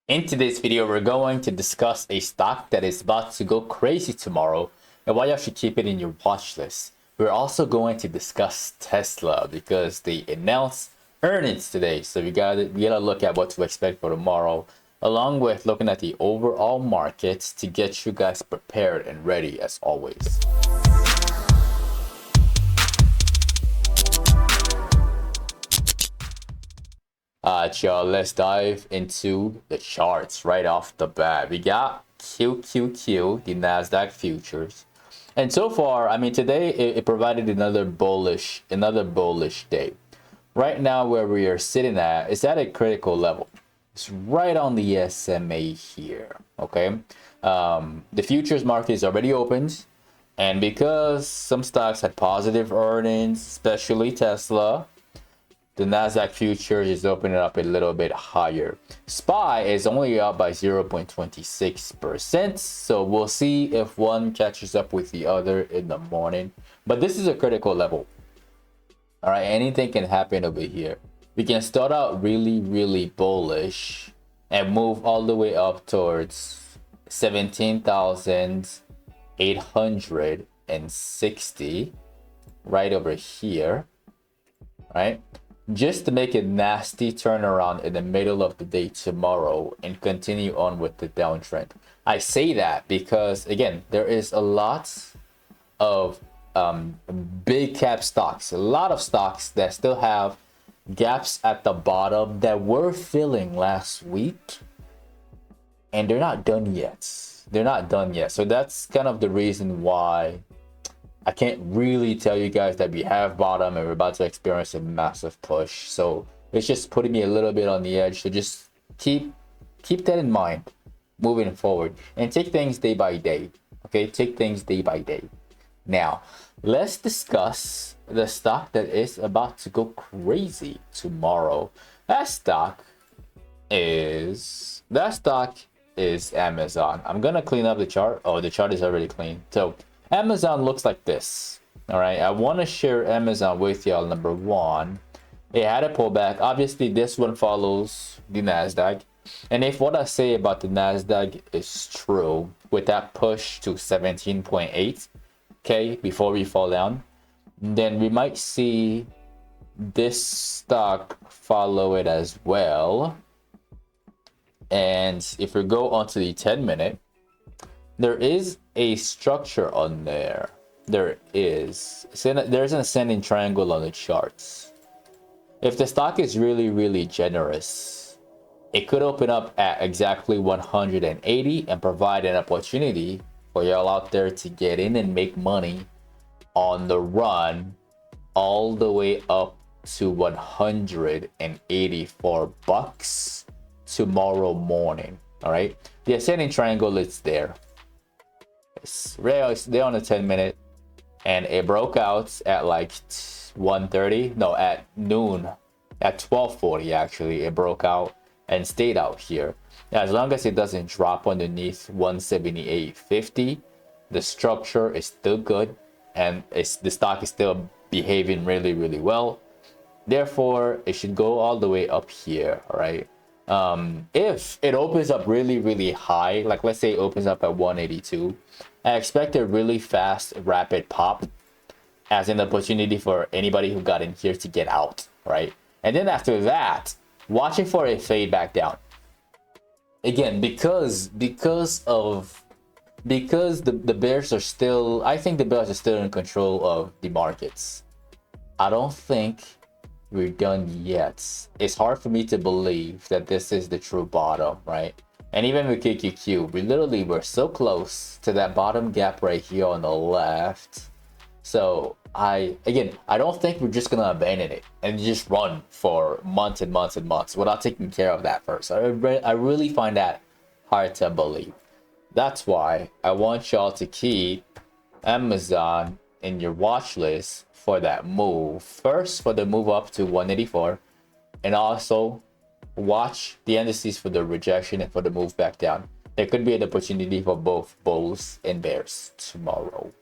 In today's video, we're going to discuss a stock that is about to go crazy tomorrow and why you should keep it in your watch list. We're also going to discuss Tesla because they announced earnings today. So we gotta look at what to expect for tomorrow, along with looking at the overall markets to get you guys prepared and ready as always. Y'all, let's dive into the charts right off the bat. We got QQQ, the Nasdaq futures, and so far, I mean, today it provided another bullish day. Right now, where we are sitting at is at a critical level. It's right on the SMA here. Okay, the futures market is already opened, and because some stocks had positive earnings, especially Tesla, the Nasdaq futures is opening up a little bit higher. SPY is only up by 0.26%. So we'll see if one catches up with the other in the morning. But this is a critical level. All right, anything can happen over here. We can start out really bullish and move all the way up towards 17,860 right over here, right? Just to make a nasty turnaround in the middle of the day tomorrow and continue on with the downtrend. I say that because, again, there is a lot of big cap stocks, a lot of stocks that still have gaps at the bottom that were filling last week, and they're not done yet. So that's kind of the reason why I can't really tell you guys that we have bottom and we're about to experience a massive push. So it's just putting me a little bit on the edge. So just keep that in mind moving forward and take things day by day. Okay, take things day by day. Now, let's discuss the stock that is about to go crazy tomorrow. That stock is Amazon. I'm gonna clean up the chart. Oh, the chart is already clean. So Amazon looks like this. All right, I want to share Amazon with y'all. Number one, it had a pullback. Obviously, this one follows the Nasdaq, and if what I say about the Nasdaq is true, with that push to 17.8, okay, before we fall down, then we might see this stock follow it as well. And if we go onto the 10-minute, there is a structure on there. There's an ascending triangle on the charts. If the stock is really generous, it could open up at exactly 180 and provide an opportunity for y'all out there to get in and make money on the run all the way up to 184 bucks tomorrow morning. All right, the ascending triangle is there. It's there on the 10-minute, and it broke out at like 1:30. No, at noon, at 12:40 actually, it broke out and stayed out here. Now, as long as it doesn't drop underneath 178.50, the structure is still good, and the stock is still behaving really well. Therefore, it should go all the way up here. All right. If it opens up really high, like let's say it opens up at 182, I expect a really fast, rapid pop as an opportunity for anybody who got in here to get out, right? And then after that, watching for a fade back down. Again, because the bears are still, I think the bears are still in control of the markets. I don't think we're done yet. It's hard for me to believe that this is the true bottom, right? And even with QQQ, we were so close to that bottom gap right here on the left. So I don't think we're just gonna abandon it and just run for months and months without taking care of that first. I really find that hard to believe. That's why I want y'all to keep Amazon in your watch list for that move. First, for the move up to 184, and also watch the indices for the rejection and for the move back down. There could be an opportunity for both bulls and bears tomorrow.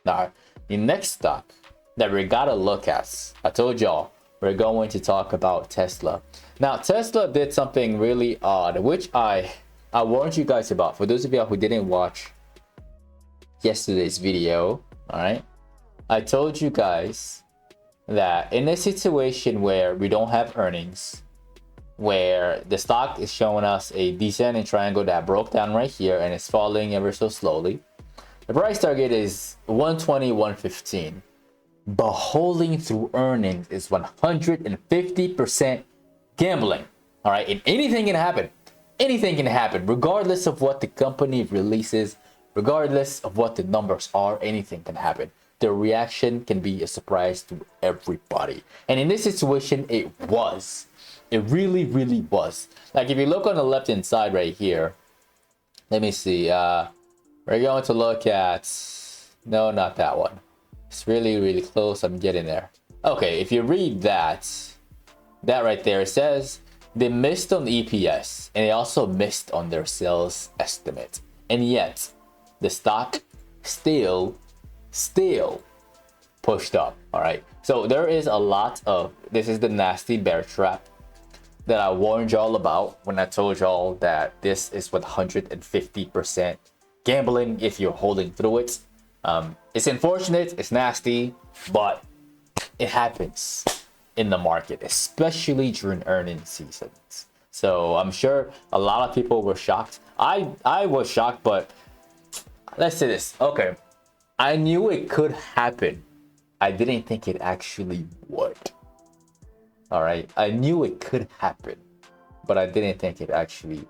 Now, the next stock that we gotta look at, I told y'all we're going to talk about Tesla. Now, Tesla did something really odd, which I warned you guys about. For those of you who didn't watch yesterday's video, all right, I told you guys that in a situation where we don't have earnings, where the stock is showing us a descending triangle that broke down right here and it's falling ever so slowly, the price target is 120, 115. But holding through earnings is 150% gambling. All right, and anything can happen. Anything can happen, regardless of what the company releases, regardless of what the numbers are. Anything can happen. The reaction can be a surprise to everybody. And in this situation, it was. It really, really was. Like if you look on the left hand side right here, let me see. We're going to look at, no, not that one. It's really, really close. I'm getting there. Okay, if you read that right there, it says they missed on EPS and they also missed on their sales estimate. And yet, the stock still pushed up. All right. So there is a lot of, this is the nasty bear trap that I warned y'all about when I told y'all that this is 150% gambling if you're holding through it. It's unfortunate, it's nasty, but it happens in the market, especially during earnings seasons. So I'm sure a lot of people were shocked. I was shocked, but let's say this. Okay, I knew it could happen. I didn't think it actually would. All right, I knew it could happen, but I didn't think it actually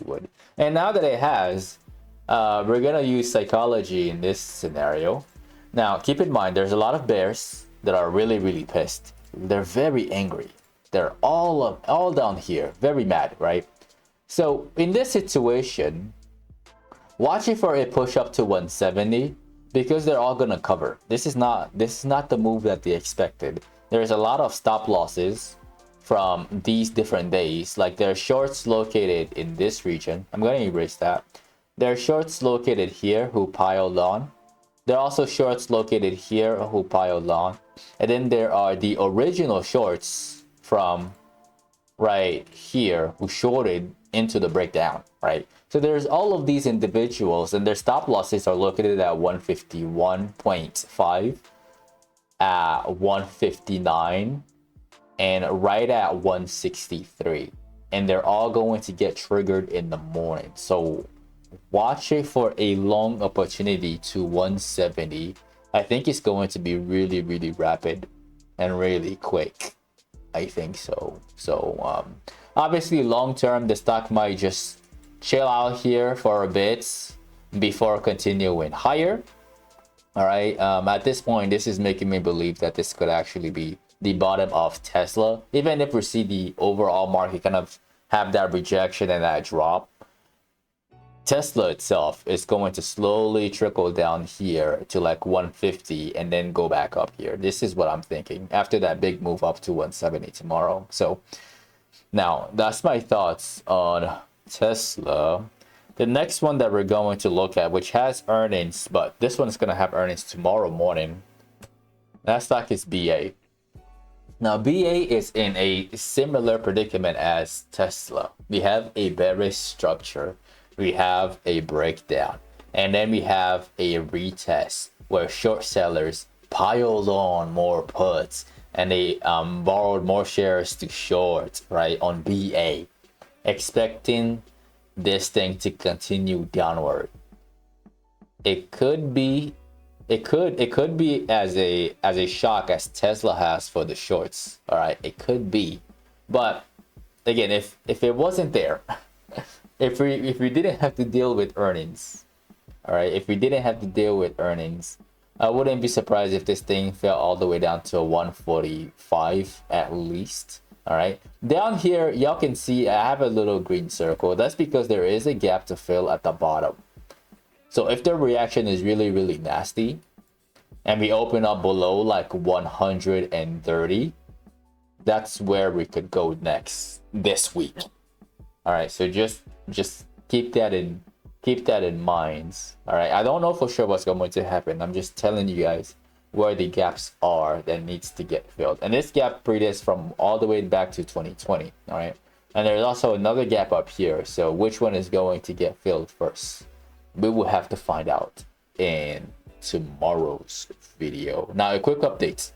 would. And now that it has, we're gonna use psychology in this scenario. Now, keep in mind, there's a lot of bears that are really, really pissed. They're very angry. They're all down here, very mad, right? So in this situation, watching for a push up to 170 because they're all gonna cover. This is not the move that they expected. There's a lot of stop losses from these different days. Like there are shorts located in this region. I'm gonna erase that. There are shorts located here who piled on. There are also shorts located here who piled on. And then there are the original shorts from right here who shorted into the breakdown, right? So there's all of these individuals and their stop losses are located at 151.5, at 159, and right at 163. And they're all going to get triggered in the morning. So watch it for a long opportunity to 170. I think it's going to be really, really rapid and really quick. I think so. So obviously long term, the stock might just chill out here for a bit before continuing higher. All right. At this point, this is making me believe that this could actually be the bottom of Tesla. Even if we see the overall market kind of have that rejection and that drop, Tesla itself is going to slowly trickle down here to like 150 and then go back up here. This is what I'm thinking after that big move up to 170 tomorrow. So now that's my thoughts on Tesla. The next one that we're going to look at, which has earnings, but this one's going to have earnings tomorrow morning. That stock is BA. Now, BA is in a similar predicament as Tesla. We have a bearish structure. We have a breakdown. And then we have a retest where short sellers piled on more puts and they borrowed more shares to short, right, on BA, expecting this thing to continue downward. It could be as a shock as Tesla has for the shorts. All right, it could be, but again, if it wasn't there, if we didn't have to deal with earnings, all right, if we didn't have to deal with earnings, I wouldn't be surprised if this thing fell all the way down to 145 at least. All right, down here y'all can see I have a little green circle. That's because there is a gap to fill at the bottom. So if the reaction is really, really nasty and we open up below like 130, that's where we could go next this week. All right, so just keep that in mind. All right, I don't know for sure what's going to happen. I'm just telling you guys where the gaps are that needs to get filled. And this gap predates from all the way back to 2020. All right. And there's also another gap up here. So which one is going to get filled first? We will have to find out in tomorrow's video. Now, a quick update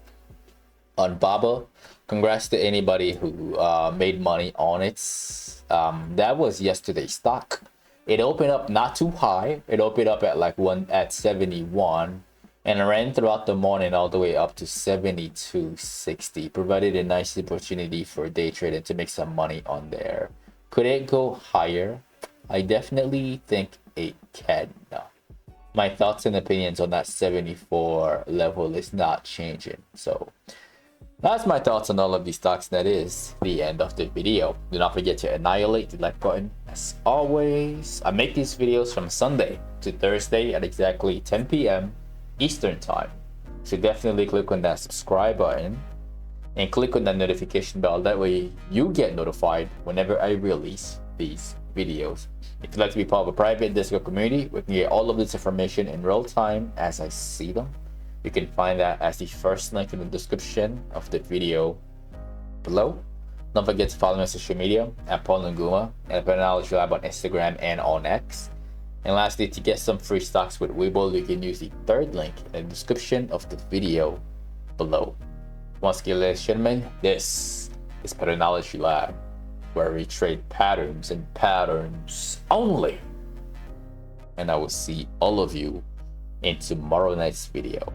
on Baba. Congrats to anybody who made money on it. That was yesterday's stock. It opened up not too high. It opened up at like 71 and ran throughout the morning all the way up to 72.60. Provided a nice opportunity for day trading to make some money on there. Could it go higher? I definitely think it can. My thoughts and opinions on that 74 level is not changing. So that's my thoughts on all of these stocks. That is the end of the video. Do not forget to annihilate the like button. As always, I make these videos from Sunday to Thursday at exactly 10 p.m. Eastern time. So definitely click on that subscribe button and click on that notification bell. That way you get notified whenever I release these videos. If you'd like to be part of a private Discord community, we can get all of this information in real time as I see them. You can find that as the first link in the description of the video below. Don't forget to follow me on social media at Paul Nguma and Patternology Lab on Instagram and on X. And lastly, to get some free stocks with webull, you can use the third link in the description of the video below. Once again, ladies and gentlemen, this is Patternology Lab, where we trade patterns and patterns only. And I will see all of you in tomorrow night's video.